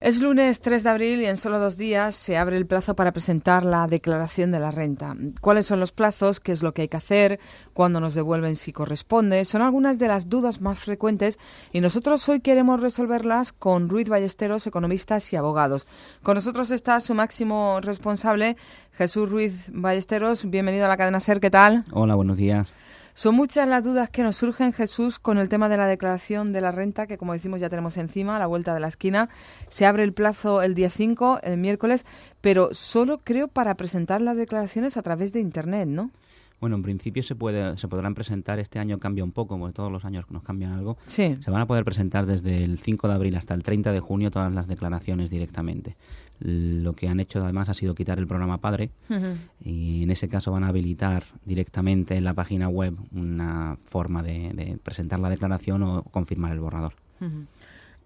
Es lunes 3 de abril y en solo 2 días se abre el plazo para presentar la declaración de la renta. ¿Cuáles son los plazos? ¿Qué es lo que hay que hacer? ¿Cuándo nos devuelven si corresponde? Son algunas de las dudas más frecuentes y nosotros hoy queremos resolverlas con Ruiz Ballesteros, economistas y abogados. Con nosotros está su máximo responsable, Jesús Ruiz Ballesteros. Bienvenido a la cadena SER, ¿qué tal? Hola, buenos días. Son muchas las dudas que nos surgen, Jesús, con el tema de la declaración de la renta, que como decimos ya tenemos encima, a la vuelta de la esquina. Se abre el plazo el día 5, el miércoles, pero solo creo para presentar las declaraciones a través de Internet, ¿no? Bueno, en principio se podrán presentar, este año cambia un poco, porque todos los años nos cambian algo. Sí. Se van a poder presentar desde el 5 de abril hasta el 30 de junio todas las declaraciones directamente. Lo que han hecho además ha sido quitar el programa Padre y en ese caso van a habilitar directamente en la página web una forma de presentar la declaración o confirmar el borrador.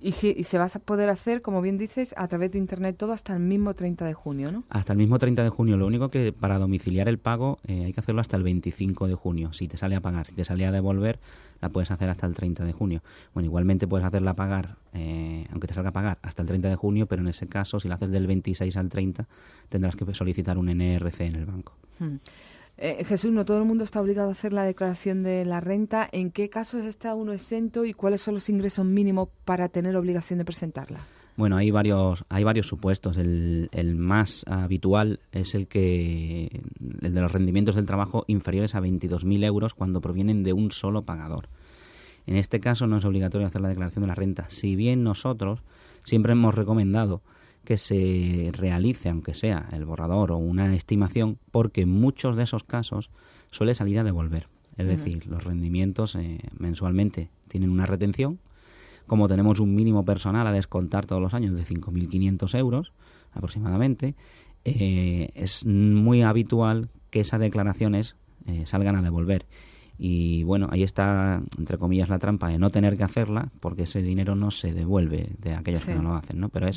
Y se va a poder hacer, como bien dices, a través de Internet todo hasta el mismo 30 de junio, ¿no? Hasta el mismo 30 de junio. Lo único que para domiciliar el pago hay que hacerlo hasta el 25 de junio. Si te sale a pagar, si te sale a devolver, la puedes hacer hasta el 30 de junio. Bueno, igualmente puedes hacerla a pagar, aunque te salga a pagar, hasta el 30 de junio, pero en ese caso, si la haces del 26 al 30, tendrás que solicitar un NRC en el banco. Jesús, no todo el mundo está obligado a hacer la declaración de la renta. ¿En qué casos está uno exento y cuáles son los ingresos mínimos para tener obligación de presentarla? Bueno, hay varios supuestos. El más habitual es el de los rendimientos del trabajo inferiores a 22.000 euros cuando provienen de un solo pagador. En este caso no es obligatorio hacer la declaración de la renta, si bien nosotros siempre hemos recomendado que se realice, aunque sea el borrador o una estimación, porque en muchos de esos casos suele salir a devolver. Es decir, los rendimientos mensualmente tienen una retención. Como tenemos un mínimo personal a descontar todos los años de 5.500 euros aproximadamente, es muy habitual que esas declaraciones salgan a devolver. Y bueno, ahí está, entre comillas, la trampa de no tener que hacerla, porque ese dinero no se devuelve de aquellos que no lo hacen, ¿no? Pero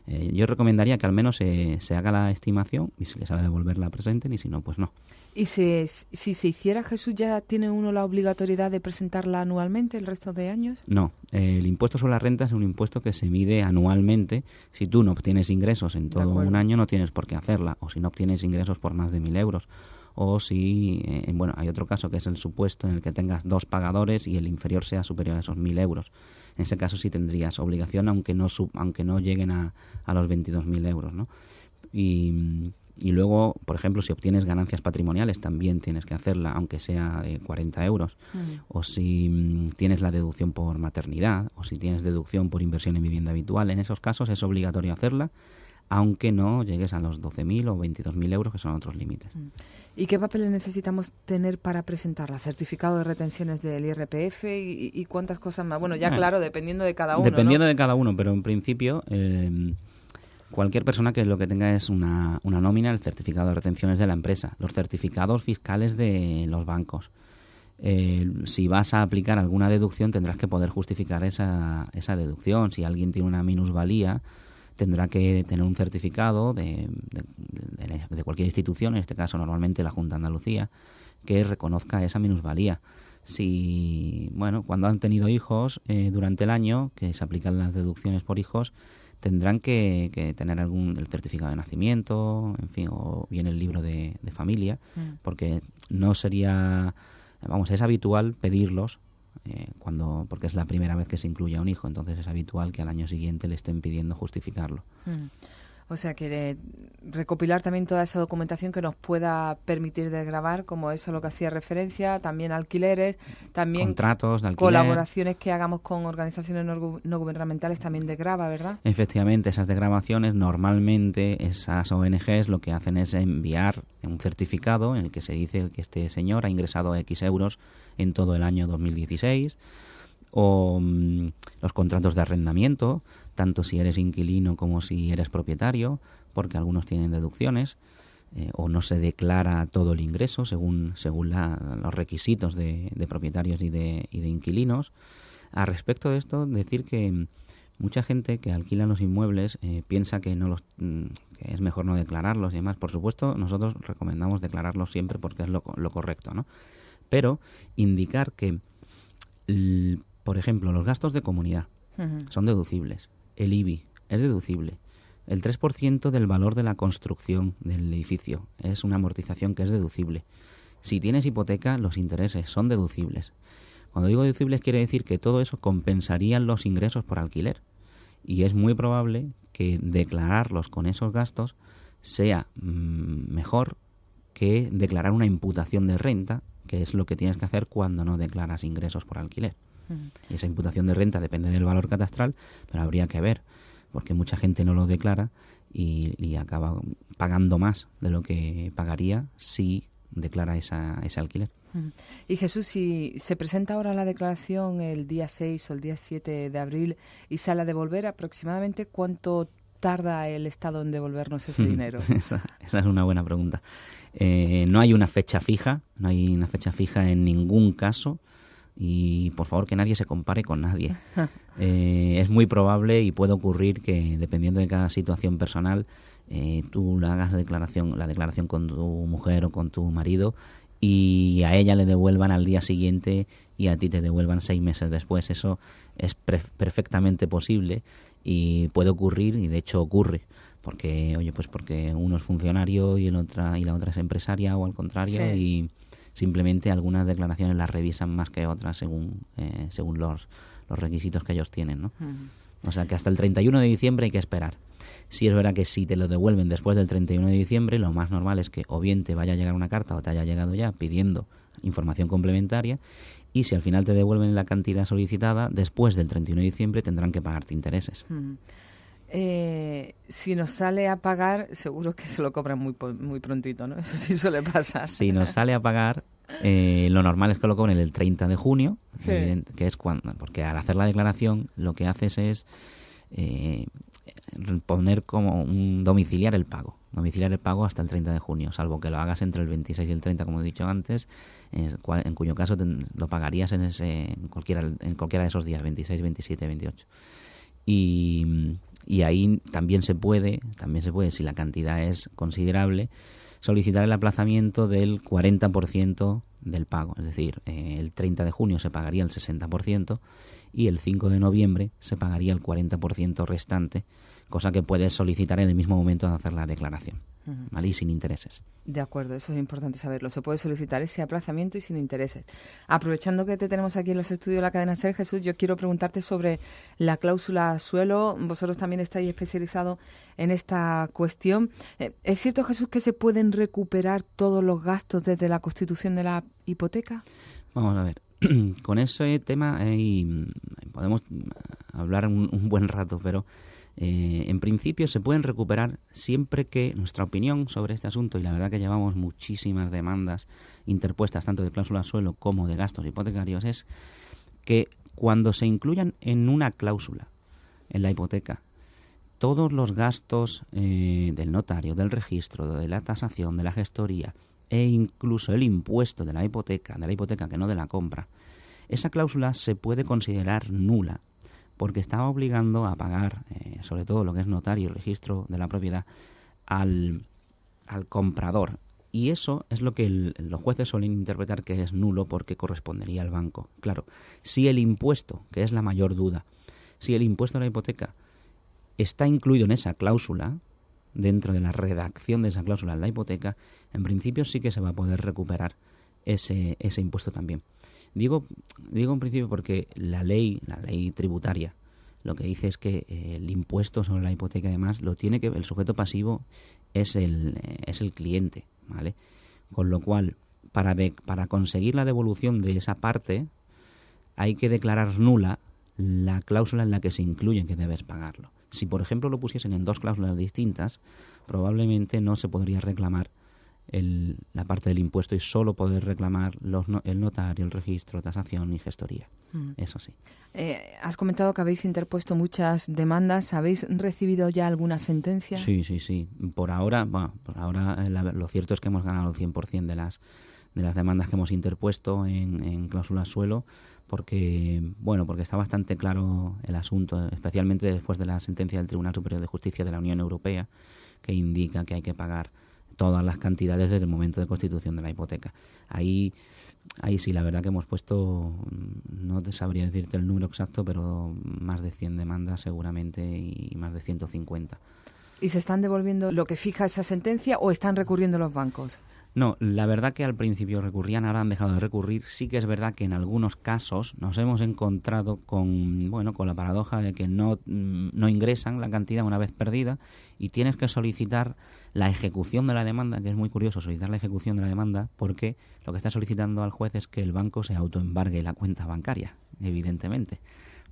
yo recomendaría que al menos se haga la estimación y si les sale a devolver la presenten y si no, pues no. ¿Y si se hiciera, Jesús, ya tiene uno la obligatoriedad de presentarla anualmente el resto de años? No, el impuesto sobre la renta es un impuesto que se mide anualmente. Si tú no obtienes ingresos en todo un año, no tienes por qué hacerla, o si no obtienes ingresos por más de 1.000 euros. O si, hay otro caso que es el supuesto en el que tengas dos pagadores y el inferior sea superior a esos 1.000 euros. En ese caso sí tendrías obligación, aunque no lleguen a los 22.000 euros, ¿no? Y luego, por ejemplo, si obtienes ganancias patrimoniales, también tienes que hacerla, aunque sea de 40 euros. O si tienes la deducción por maternidad, o si tienes deducción por inversión en vivienda habitual, en esos casos es obligatorio hacerla, aunque no llegues a los 12.000 o 22.000 euros, que son otros límites. ¿Y qué papeles necesitamos tener para presentarla? ¿Certificado de retenciones del IRPF y cuántas cosas más? Bueno, claro, dependiendo de cada uno, dependiendo ¿no? de cada uno, pero en principio cualquier persona que lo que tenga es una nómina, el certificado de retenciones de la empresa, los certificados fiscales de los bancos. Si vas a aplicar alguna deducción, tendrás que poder justificar esa deducción. Si alguien tiene una minusvalía, tendrá que tener un certificado de cualquier institución, en este caso normalmente la Junta de Andalucía, que reconozca esa minusvalía. Cuando han tenido hijos durante el año, que se aplican las deducciones por hijos, tendrán que tener el certificado de nacimiento, en fin, o bien el libro de familia, porque no sería, es habitual pedirlos porque es la primera vez que se incluye a un hijo, entonces es habitual que al año siguiente le estén pidiendo justificarlo. O sea que recopilar también toda esa documentación que nos pueda permitir desgravar, como eso lo que hacía referencia, también alquileres, también contratos de alquiler, colaboraciones que hagamos con organizaciones no gubernamentales también desgrava, ¿verdad? Efectivamente, esas desgravaciones normalmente esas ONGs lo que hacen es enviar un certificado en el que se dice que este señor ha ingresado X euros en todo el año 2016, o los contratos de arrendamiento, tanto si eres inquilino como si eres propietario, porque algunos tienen deducciones, o no se declara todo el ingreso según los requisitos de propietarios y de inquilinos. A respecto de esto, decir que mucha gente que alquila los inmuebles piensa que que es mejor no declararlos y demás. Por supuesto, nosotros recomendamos declararlos siempre porque es lo correcto, ¿no? Pero indicar que por ejemplo, los gastos de comunidad son deducibles. El IBI, es deducible. El 3% del valor de la construcción del edificio es una amortización que es deducible. Si tienes hipoteca, los intereses son deducibles. Cuando digo deducibles quiere decir que todo eso compensaría los ingresos por alquiler. Y es muy probable que declararlos con esos gastos sea mejor que declarar una imputación de renta, que es lo que tienes que hacer cuando no declaras ingresos por alquiler. Y esa imputación de renta depende del valor catastral, pero habría que ver, porque mucha gente no lo declara y acaba pagando más de lo que pagaría si declara ese alquiler. Y Jesús, si se presenta ahora la declaración el día 6 o el día 7 de abril y sale a devolver, aproximadamente ¿cuánto tarda el Estado en devolvernos ese dinero? Esa es una buena pregunta. No hay una fecha fija, no hay una fecha fija en ningún caso. Y por favor que nadie se compare con nadie. Es muy probable y puede ocurrir que dependiendo de cada situación personal tú hagas la declaración con tu mujer o con tu marido y a ella le devuelvan al día siguiente y a ti te devuelvan 6 meses después. Eso es perfectamente posible y puede ocurrir, y de hecho ocurre, porque porque uno es funcionario y la otra es empresaria o al contrario. Sí. Y simplemente algunas declaraciones las revisan más que otras según los requisitos que ellos tienen, ¿no? O sea que hasta el 31 de diciembre hay que esperar. Sí es verdad que si te lo devuelven después del 31 de diciembre, lo más normal es que o bien te vaya a llegar una carta o te haya llegado ya pidiendo información complementaria, y si al final te devuelven la cantidad solicitada, después del 31 de diciembre tendrán que pagarte intereses. Si nos sale a pagar, seguro que se lo cobran muy prontito, ¿no? Eso sí suele pasar. Si nos sale a pagar, lo normal es que lo cobren el 30 de junio, sí. Que es porque al hacer la declaración lo que haces es poner como domiciliar el pago hasta el 30 de junio, salvo que lo hagas entre el 26 y el 30, como he dicho antes, en cuyo caso lo pagarías en cualquiera de esos días, 26, 27, 28. Y ahí también se puede, si la cantidad es considerable, solicitar el aplazamiento del 40% del pago. Es decir, el 30 de junio se pagaría el 60% y el 5 de noviembre se pagaría el 40% restante, cosa que puedes solicitar en el mismo momento de hacer la declaración, ¿vale? Y sin intereses. De acuerdo, eso es importante saberlo. Se puede solicitar ese aplazamiento y sin intereses. Aprovechando que te tenemos aquí en los estudios de la cadena SER, Jesús, yo quiero preguntarte sobre la cláusula suelo. Vosotros también estáis especializados en esta cuestión. ¿Es cierto, Jesús, que se pueden recuperar todos los gastos desde la constitución de la hipoteca? Vamos a ver. Con ese tema podemos hablar un buen rato, pero en principio se pueden recuperar siempre que nuestra opinión sobre este asunto, y la verdad que llevamos muchísimas demandas interpuestas tanto de cláusula suelo como de gastos hipotecarios, es que cuando se incluyan en una cláusula en la hipoteca todos los gastos del notario, del registro, de la tasación, de la gestoría e incluso el impuesto de la hipoteca que no de la compra, esa cláusula se puede considerar nula porque estaba obligando a pagar, sobre todo lo que es notario y registro de la propiedad, al comprador. Y eso es lo que los jueces suelen interpretar que es nulo porque correspondería al banco. Claro, si el impuesto, que es la mayor duda, si el impuesto de la hipoteca está incluido en esa cláusula, dentro de la redacción de esa cláusula en la hipoteca, en principio sí que se va a poder recuperar ese impuesto también. Digo en principio porque la ley tributaria lo que dice es que el impuesto sobre la hipoteca además el sujeto pasivo es el cliente, ¿vale? Con lo cual, para conseguir la devolución de esa parte hay que declarar nula la cláusula en la que se incluye que debes pagarlo. Si, por ejemplo, lo pusiesen en dos cláusulas distintas, probablemente no se podría reclamar la parte del impuesto y solo poder reclamar el notario, el registro, tasación y gestoría. Eso sí. Has comentado que habéis interpuesto muchas demandas. ¿Habéis recibido ya alguna sentencia? Sí. Por ahora lo cierto es que hemos ganado el 100% de las demandas que hemos interpuesto en cláusula suelo, porque está bastante claro el asunto, especialmente después de la sentencia del Tribunal Superior de Justicia de la Unión Europea, que indica que hay que pagar todas las cantidades desde el momento de constitución de la hipoteca. Ahí sí, la verdad que hemos puesto, no te sabría decirte el número exacto, pero más de 100 demandas seguramente y más de 150. ¿Y se están devolviendo lo que fija esa sentencia o están recurriendo los bancos? No, la verdad que al principio recurrían, ahora han dejado de recurrir. Sí que es verdad que en algunos casos nos hemos encontrado con la paradoja de que no ingresan la cantidad una vez perdida y tienes que solicitar la ejecución de la demanda, que es muy curioso solicitar la ejecución de la demanda porque lo que está solicitando al juez es que el banco se autoembargue la cuenta bancaria, evidentemente,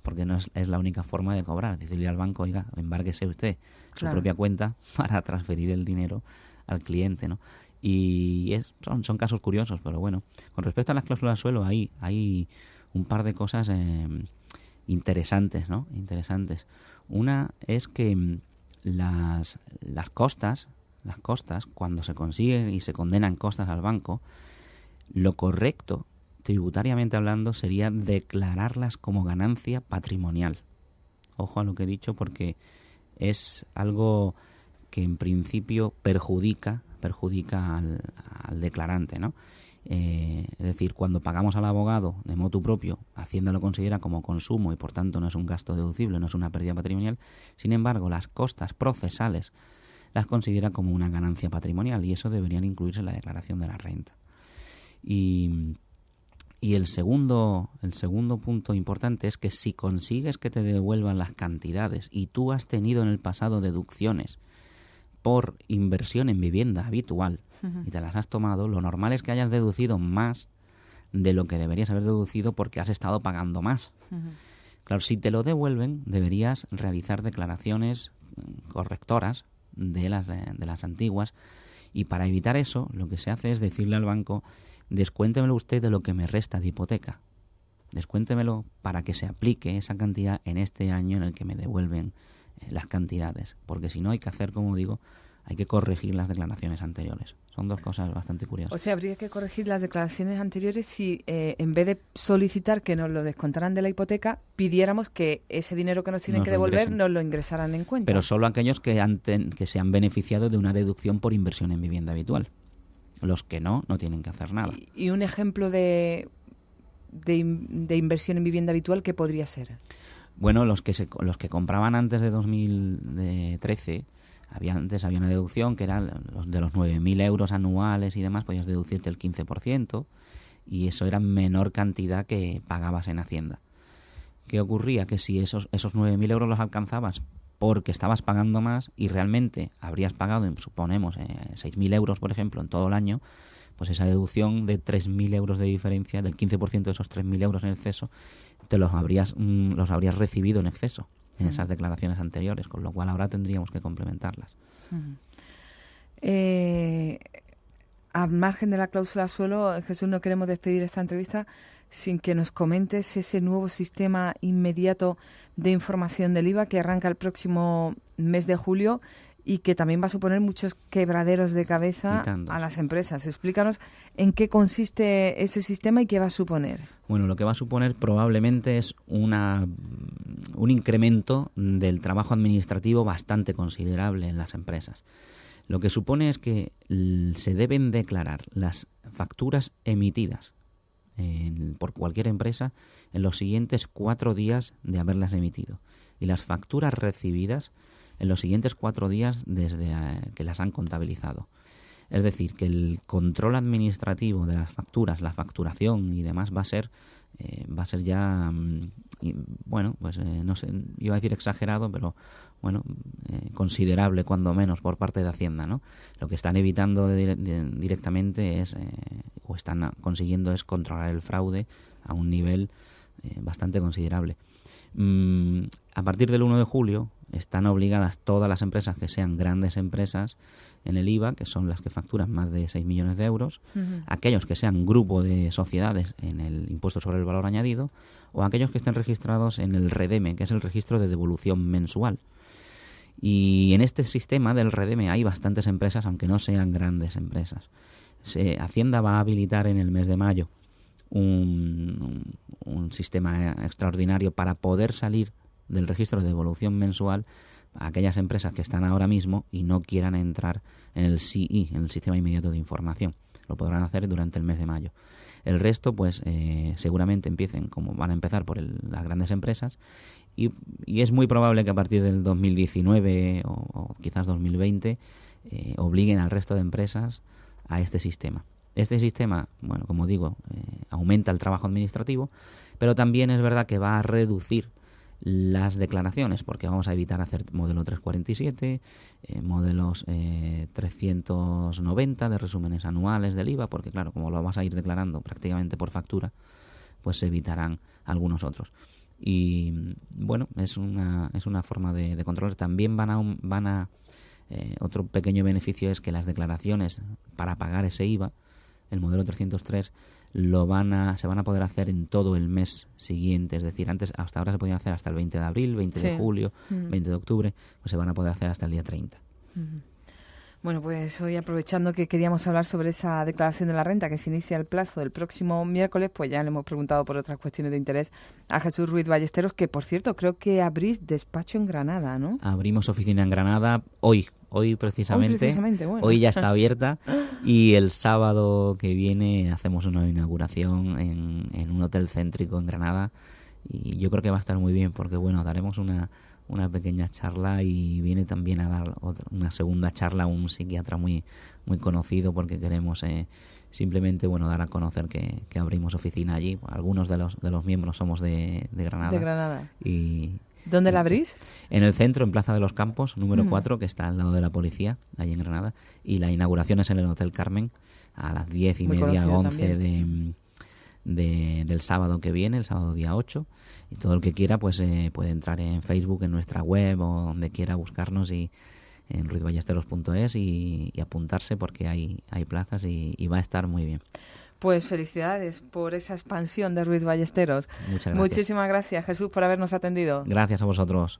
porque no es la única forma de cobrar, decirle al banco, oiga, embárguese usted su propia cuenta para transferir el dinero al cliente, ¿no? Y son casos curiosos, pero bueno. Con respecto a las cláusulas suelo, hay un par de cosas interesantes, ¿no? Interesantes. Una es que las costas, cuando se consigue y se condenan costas al banco, lo correcto, tributariamente hablando, sería declararlas como ganancia patrimonial. Ojo a lo que he dicho, porque es algo que en principio perjudica al declarante, ¿no? Es decir, cuando pagamos al abogado de motu propio, Hacienda lo considera como consumo y por tanto no es un gasto deducible, no es una pérdida patrimonial. Sin embargo, las costas procesales las considera como una ganancia patrimonial y eso deberían incluirse en la declaración de la renta. Y el segundo punto importante es que si consigues que te devuelvan las cantidades y tú has tenido en el pasado deducciones por inversión en vivienda habitual y te las has tomado, lo normal es que hayas deducido más de lo que deberías haber deducido porque has estado pagando más. Claro, si te lo devuelven, deberías realizar declaraciones correctoras de las antiguas y para evitar eso, lo que se hace es decirle al banco, descuéntemelo usted de lo que me resta de hipoteca. Descuéntemelo para que se aplique esa cantidad en este año en el que me devuelven las cantidades, porque si no hay que hacer, como digo, hay que corregir las declaraciones anteriores. Son dos cosas bastante curiosas. O sea, habría que corregir las declaraciones anteriores si en vez de solicitar que nos lo descontaran de la hipoteca, pidiéramos que ese dinero que nos tienen que devolver nos lo ingresaran en cuenta. Pero solo aquellos que se han beneficiado de una deducción por inversión en vivienda habitual. Los que no tienen que hacer nada. ¿Y un ejemplo de inversión en vivienda habitual qué podría ser? Bueno, los que compraban antes de 2013, antes había una deducción que era de los 9.000 euros anuales y demás, podías deducirte el 15% y eso era menor cantidad que pagabas en Hacienda. ¿Qué ocurría? Que si esos 9.000 euros los alcanzabas porque estabas pagando más y realmente habrías pagado, suponemos, 6.000 euros, por ejemplo, en todo el año, pues esa deducción de 3.000 euros de diferencia, del 15% de esos 3.000 euros en exceso, te los habrías recibido en exceso en esas declaraciones anteriores, con lo cual ahora tendríamos que complementarlas. Al margen de la cláusula suelo, Jesús, no queremos despedir esta entrevista sin que nos comentes ese nuevo sistema inmediato de información del IVA que arranca el próximo mes de julio y que también va a suponer muchos quebraderos de cabeza a las empresas. Explícanos en qué consiste ese sistema y qué va a suponer. Bueno, lo que va a suponer probablemente es un incremento del trabajo administrativo bastante considerable en las empresas. Lo que supone es que se deben declarar las facturas emitidas por cualquier empresa en los siguientes 4 días de haberlas emitido y las facturas recibidas en los siguientes 4 días desde que las han contabilizado. Es decir, que el control administrativo de las facturas, la facturación y demás va a ser ya, no sé, iba a decir exagerado, pero bueno, considerable cuando menos por parte de Hacienda, ¿no? Lo que están evitando directamente o están consiguiendo es controlar el fraude a un nivel bastante considerable. A partir del 1 de julio están obligadas todas las empresas que sean grandes empresas en el IVA, que son las que facturan más de 6 millones de euros, aquellos que sean grupo de sociedades en el impuesto sobre el valor añadido o aquellos que estén registrados en el REDEME, que es el registro de devolución mensual. Y en este sistema del REDEME hay bastantes empresas, aunque no sean grandes empresas. Hacienda va a habilitar en el mes de mayo un sistema extraordinario para poder salir del registro de devolución mensual aquellas empresas que están ahora mismo y no quieran entrar en el SII, en el Sistema Inmediato de Información. Lo podrán hacer durante el mes de mayo. El resto, pues seguramente empiecen, como van a empezar por las grandes empresas, y es muy probable que a partir del 2019 o quizás 2020 obliguen al resto de empresas a este sistema. Este sistema, bueno, como digo, aumenta el trabajo administrativo, pero también es verdad que va a reducir las declaraciones, porque vamos a evitar hacer modelo 347, modelos 390 de resúmenes anuales del IVA, porque claro, como lo vas a ir declarando prácticamente por factura, pues se evitarán algunos otros. Y bueno, es una forma de controlar. También van a otro pequeño beneficio es que las declaraciones para pagar ese IVA, el modelo 303, se van a poder hacer en todo el mes siguiente. Es decir, hasta ahora se podían hacer hasta el 20 de abril, 20 de julio, 20 de octubre, pues se van a poder hacer hasta el día 30. Bueno, pues hoy, aprovechando que queríamos hablar sobre esa declaración de la renta que se inicia el plazo del próximo miércoles, pues ya le hemos preguntado por otras cuestiones de interés a Jesús Ruiz Ballesteros, que por cierto creo que abrís despacho en Granada, ¿no? Abrimos oficina en Granada hoy precisamente. Bueno. Hoy ya está abierta y el sábado que viene hacemos una inauguración en un hotel céntrico en Granada, y yo creo que va a estar muy bien porque bueno, daremos una pequeña charla, y viene también a dar una segunda charla un psiquiatra muy muy conocido, porque queremos simplemente dar a conocer que abrimos oficina allí. Algunos de los miembros somos de Granada. De Granada. Y ¿dónde la abrís? En el centro, en Plaza de los Campos, número 4, que está al lado de la policía, allí en Granada. Y la inauguración es en el Hotel Carmen a las 10:30, 11 del sábado que viene, el sábado día 8. Y todo el que quiera pues puede entrar en Facebook, en nuestra web o donde quiera buscarnos, y en ruizballesteros.es y apuntarse, porque hay plazas y va a estar muy bien. Pues felicidades por esa expansión de Ruiz Ballesteros. Muchas gracias. Muchísimas gracias, Jesús, por habernos atendido. Gracias a vosotros.